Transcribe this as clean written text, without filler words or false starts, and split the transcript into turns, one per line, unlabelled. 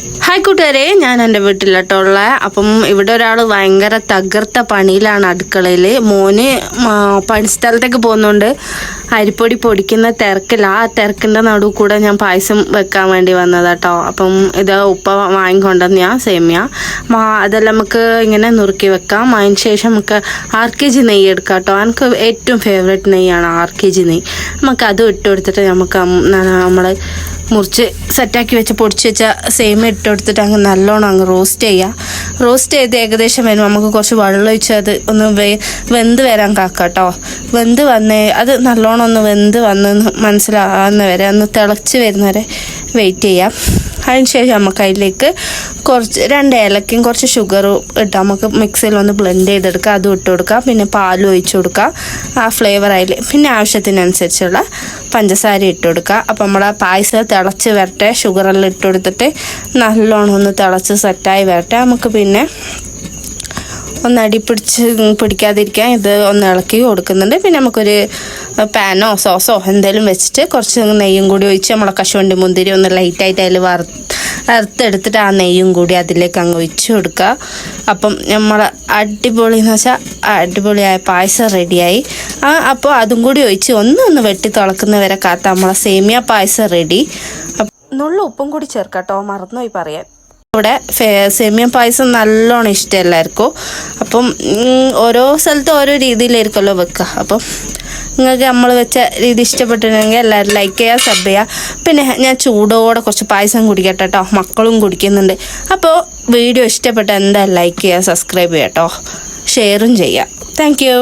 Hi കൂട്ടുകാരെ, ഞാൻ എൻ്റെ വീട്ടിലോട്ടുള്ള അപ്പം ഇവിടെ ഒരാൾ ഭയങ്കര തകർത്ത പണിയിലാണ് അടുക്കളയിൽ. മോന് പണിസ്ഥലത്തേക്ക് പോകുന്നുണ്ട്. അരിപ്പൊടി പൊടിക്കുന്ന തിരക്കില്ല. ആ തിരക്കിൻ്റെ നടുവ് കൂടെ ഞാൻ പായസം വെക്കാൻ വേണ്ടി വന്നതാട്ടോ. അപ്പം ഇത് ഉപ്പ വാങ്ങിക്കൊണ്ടെന്ന് ഞാൻ സേമിയ അതെല്ലാം നമുക്ക് ഇങ്ങനെ നുറുക്കി വെക്കാം. അതിന് ശേഷം നമുക്ക് RKG നെയ്യ് എടുക്കാം കേട്ടോ. എനിക്ക് ഏറ്റവും ഫേവറേറ്റ് നെയ്യാണ് RKG നെയ്യ്. നമുക്ക് അത് ഇട്ട് കൊടുത്തിട്ട് നമുക്ക് നമ്മൾ മുറിച്ച് സെറ്റാക്കി വെച്ച് പൊടിച്ച് വെച്ച സേമിയ ഇട്ട് കൊടുത്തിട്ട് അങ്ങ് നല്ലോണം അങ്ങ് റോസ്റ്റ് ചെയ്ത് ഏകദേശം വരുമ്പോൾ നമുക്ക് കുറച്ച് വെള്ളം ഒഴിച്ച് അത് ഒന്ന് വെന്ത് വരാൻ കാക്കാം കേട്ടോ. വെന്ത് വന്ന് അത് നല്ലോണം ഒന്ന് വെന്ത് വന്ന് മനസ്സിലാകുന്ന വരെ ഒന്ന് തിളച്ച് വരുന്നവരെ വെയിറ്റ് ചെയ്യാം. അതിന് ശേഷം നമുക്ക് അതിലേക്ക് കുറച്ച് 2 ഏലക്കയും കുറച്ച് ഷുഗറും ഇട്ട് നമുക്ക് മിക്സിയിൽ ഒന്ന് ബ്ലെൻഡ് ചെയ്തെടുക്കുക. അതും ഇട്ട് കൊടുക്കുക. പിന്നെ പാലും ഒഴിച്ച് കൊടുക്കുക. ആ ഫ്ലേവർ അതിൽ പിന്നെ ആവശ്യത്തിനനുസരിച്ചുള്ള പഞ്ചസാര ഇട്ട് കൊടുക്കുക. അപ്പം നമ്മുടെ പായസം തിളച്ച് വരട്ടെ. ഷുഗറെല്ലാം ഇട്ട് കൊടുത്തിട്ട് നല്ലോണം ഒന്ന് തിളച്ച് സെറ്റായി വരട്ടെ. നമുക്ക് പിന്നെ ഒന്ന് പിടിക്കാതിരിക്കാൻ ഇത് ഒന്ന് ഇളക്കി കൊടുക്കുന്നുണ്ട്. പിന്നെ നമുക്കൊരു പാനോ സോസോ എന്തെങ്കിലും വെച്ചിട്ട് കുറച്ച് നെയ്യും കൂടി ഒഴിച്ച് നമ്മളെ കശുവണ്ടി മുന്തിരി ഒന്ന് ലൈറ്റായിട്ട് അതിൽ വറുത്തെടുത്തിട്ട് ആ നെയ്യും കൂടി അതിലേക്ക് അങ്ങ് ഒഴിച്ച് കൊടുക്കുക. അപ്പം നമ്മൾ അടിപൊളി എന്ന് വെച്ചാൽ അടിപൊളിയായ പായസം റെഡിയായി. അപ്പോൾ അതും കൂടി ഒഴിച്ച് ഒന്ന് വെട്ടി തിളക്കുന്നവരെ കാത്ത നമ്മളെ സേമിയ പായസം റെഡി. നുള്ള ഉപ്പും കൂടി ചേർക്കാം കേട്ടോ, മറന്നുപോയി പറയാൻ. ഇവിടെ സേമിയ പായസം നല്ലോണം ഇഷ്ടം എല്ലാവർക്കും. അപ്പം ഓരോ സ്ഥലത്തും ഓരോ രീതിയിലായിരിക്കുമല്ലോ വെക്കുക. അപ്പം നിങ്ങൾക്ക് നമ്മൾ വെച്ച രീതി ഇഷ്ടപ്പെട്ടിട്ടുണ്ടെങ്കിൽ എല്ലാവരും ലൈക്ക് ചെയ്യുക, സബ് ചെയ്യുക. പിന്നെ ഞാൻ ചൂടോടെ കുറച്ച് പായസം കുടിക്കട്ടെ കേട്ടോ, മക്കളും കുടിക്കുന്നുണ്ട്. അപ്പോൾ വീഡിയോ ഇഷ്ടപ്പെട്ട എന്തായാലും ലൈക്ക് ചെയ്യുക, സബ്സ്ക്രൈബ് ചെയ്യുക കേട്ടോ, ഷെയറും ചെയ്യുക. Thank you.